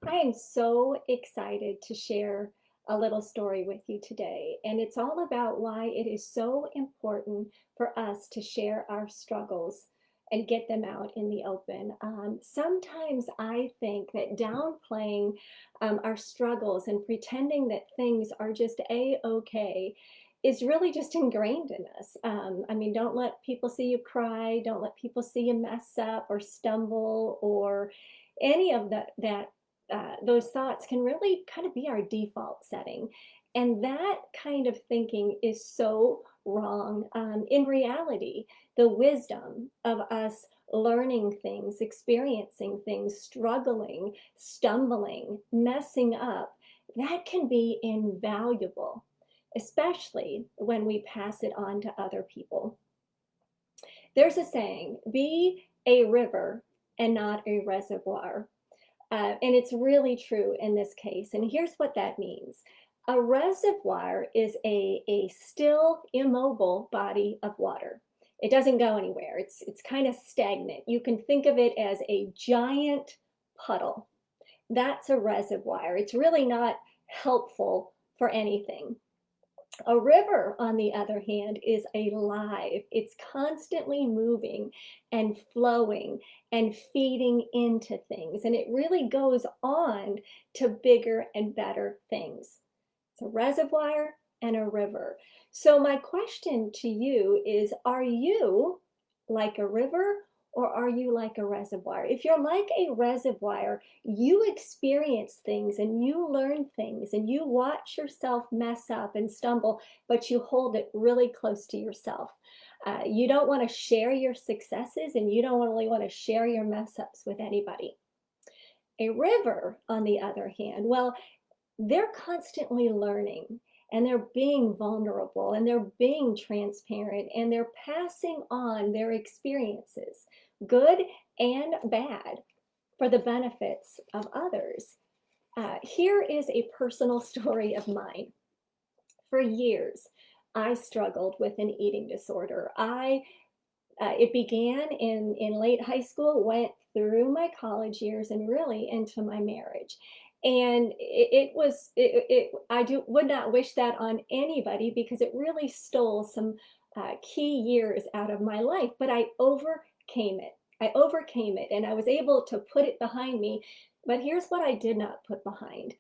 I am so excited to share a little story with you today, and it's all about why it is so important for us to share our struggles and get them out in the open. Sometimes I think that downplaying our struggles and pretending that things are just a-okay is really just ingrained in us. I mean, don't let people see you cry, don't let people see you mess up or stumble or any of that those thoughts can really kind of be our default setting. And that kind of thinking is so wrong. In reality, the wisdom of us learning things, experiencing things, struggling, stumbling, messing up, that can be invaluable, especially when we pass it on to other people. There's a saying, be a river and not a reservoir. And it's really true in this case. And here's what that means. A reservoir is a still, immobile body of water. It doesn't go anywhere. It's kind of stagnant. You can think of it as a giant puddle. That's a reservoir. It's really not helpful for anything. A river, on the other hand, is alive. It's constantly moving and flowing and feeding into things. And it really goes on to bigger and better things. It's a reservoir and a river. So my question to you is, are you like a river or are you like a reservoir? If you're like a reservoir, you experience things and you learn things and you watch yourself mess up and stumble, but you hold it really close to yourself. You don't want to share your successes and you don't really want to share your mess ups with anybody. A river, on the other hand, well, they're constantly learning and they're being vulnerable and they're being transparent and they're passing on their experiences, good and bad, for the benefits of others. Here is a personal story of mine. For years, I struggled with an eating disorder. It began in late high school, went through my college years, and really into my marriage. And would not wish that on anybody because it really stole some key years out of my life. But I overcame it. I overcame it, and I was able to put it behind me. But here's what I did not put behind: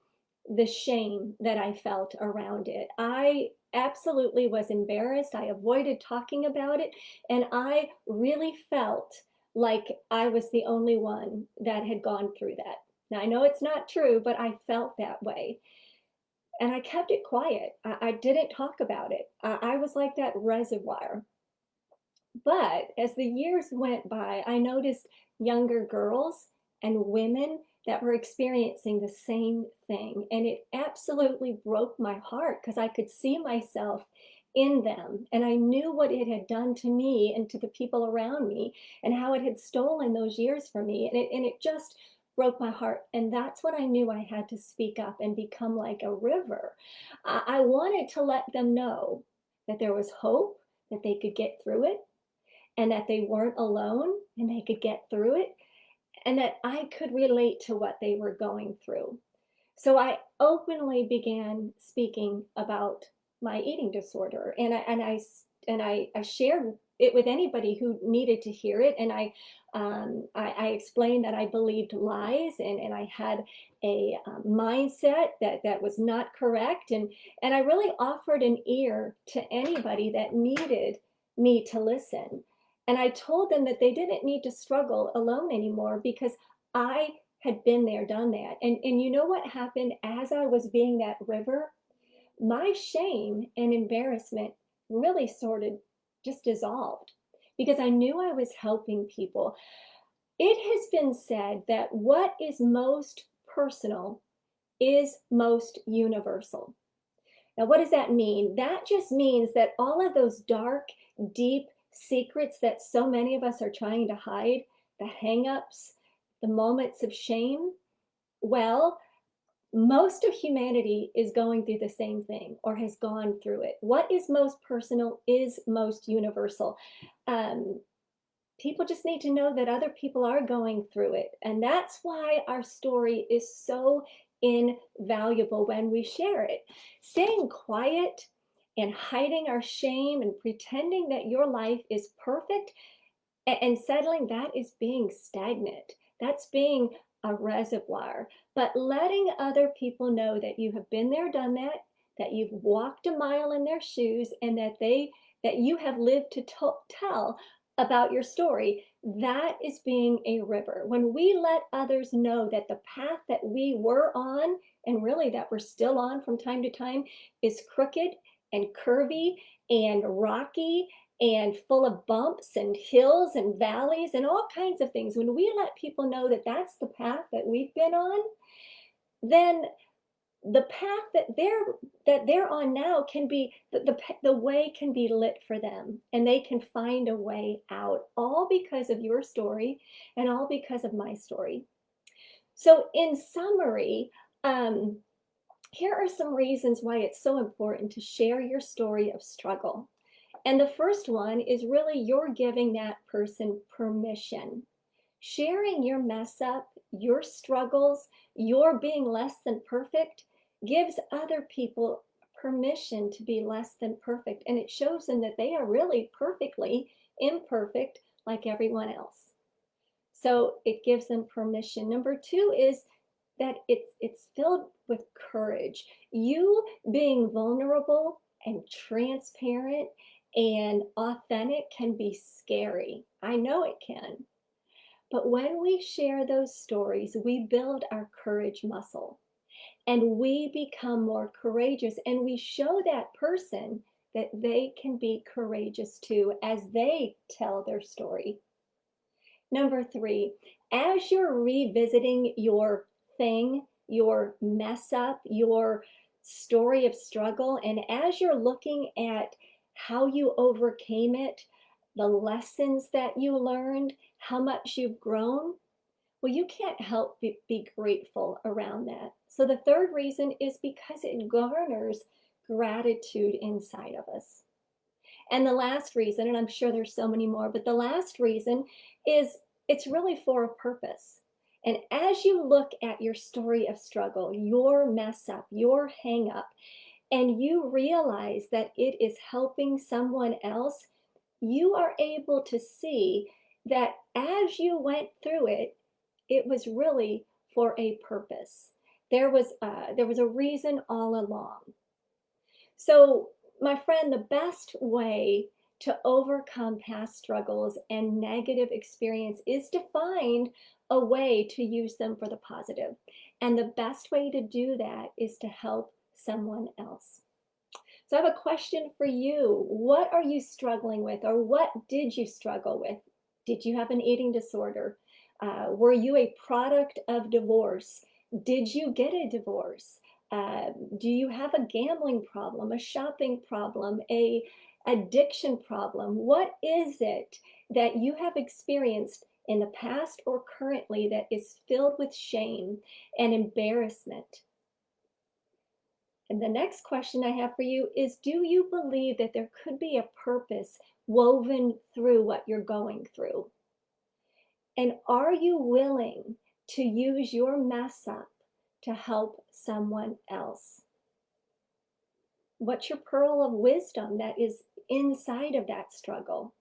the shame that I felt around it. I absolutely was embarrassed. I avoided talking about it, and I really felt like I was the only one that had gone through that. Now, I know it's not true, but I felt that way. And I kept it quiet. I didn't talk about it. I was like that reservoir. But as the years went by, I noticed younger girls and women that were experiencing the same thing. And it absolutely broke my heart because I could see myself in them. And I knew what it had done to me and to the people around me and how it had stolen those years from me. And it just broke my heart. And that's when I knew I had to speak up and become like a river. I wanted to let them know that there was hope, that they could get through it, and that they weren't alone and they could get through it, and that I could relate to what they were going through. So I openly began speaking about my eating disorder, and I shared it with anybody who needed to hear it. And I explained that I believed lies, and I had a mindset that was not correct, and I really offered an ear to anybody that needed me to listen. And I told them that they didn't need to struggle alone anymore because I had been there, done that. And you know what happened as I was being that river? My shame and embarrassment really sort of just dissolved because I knew I was helping people. It has been said that what is most personal is most universal. Now, what does that mean? That just means that all of those dark, deep secrets that so many of us are trying to hide, the hang-ups, the moments of shame, well, most of humanity is going through the same thing or has gone through it. What is most personal is most universal. Um, People just need to know that other people are going through it. And that's why our story is so invaluable when we share it. Staying quiet and hiding our shame and pretending that your life is perfect and settling, that is being stagnant. That's being a reservoir. But letting other people know that you have been there, done that, that you've walked a mile in their shoes, and that you have lived to tell about your story, that is being a river. When we let others know that the path that we were on, and really that we're still on from time to time, is crooked and curvy and rocky and full of bumps and hills and valleys and all kinds of things, when we let people know that that's the path that we've been on, then the path that they're on now can be, the way can be lit for them, and they can find a way out, all because of your story and all because of my story. So in summary, here are some reasons why it's so important to share your story of struggle. And the first one is really you're giving that person permission. Sharing your mess up, your struggles, your being less than perfect gives other people permission to be less than perfect. And it shows them that they are really perfectly imperfect like everyone else. So it gives them permission. Number two is that it's filled with courage. You being vulnerable and transparent and authentic can be scary. I know it can. But when we share those stories, we build our courage muscle and we become more courageous, and we show that person that they can be courageous too as they tell their story. Number three, as you're revisiting your thing, your mess up, your story of struggle, and as you're looking at how you overcame it, the lessons that you learned, how much you've grown, well, you can't help but be grateful around that. So the third reason is because it garners gratitude inside of us. And the last reason, and I'm sure there's so many more, but the last reason is it's really for a purpose. And as you look at your story of struggle, your mess up, your hang up, and you realize that it is helping someone else, you are able to see that as you went through it, it was really for a purpose. There was a reason all along. So, my friend, the best way to overcome past struggles and negative experience is to find a way to use them for the positive. And the best way to do that is to help someone else. So I have a question for you. What are you struggling with, or what did you struggle with? Did you have an eating disorder? Were you a product of divorce? Did you get a divorce? Do you have a gambling problem, a shopping problem, a addiction problem? What is it that you have experienced in the past or currently that is filled with shame and embarrassment? And the next question I have for you is, do you believe that there could be a purpose woven through what you're going through? And are you willing to use your mess up to help someone else? What's your pearl of wisdom that is inside of that struggle?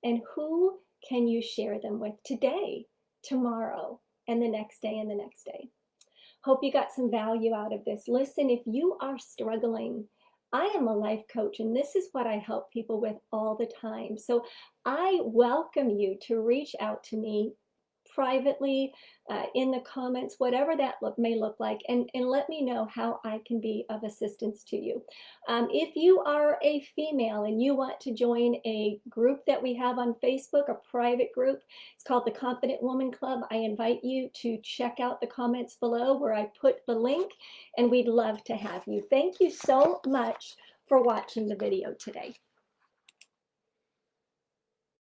And who can you share them with today, tomorrow, and the next day, and the next day? Hope you got some value out of this. Listen, if you are struggling, I am a life coach, and this is what I help people with all the time. So I welcome you to reach out to me privately, in the comments, whatever that may look like, and let me know how I can be of assistance to you. If you are a female and you want to join a group that we have on Facebook, a private group, it's called the Confident Woman Club, I invite you to check out the comments below where I put the link, and we'd love to have you. Thank you so much for watching the video today.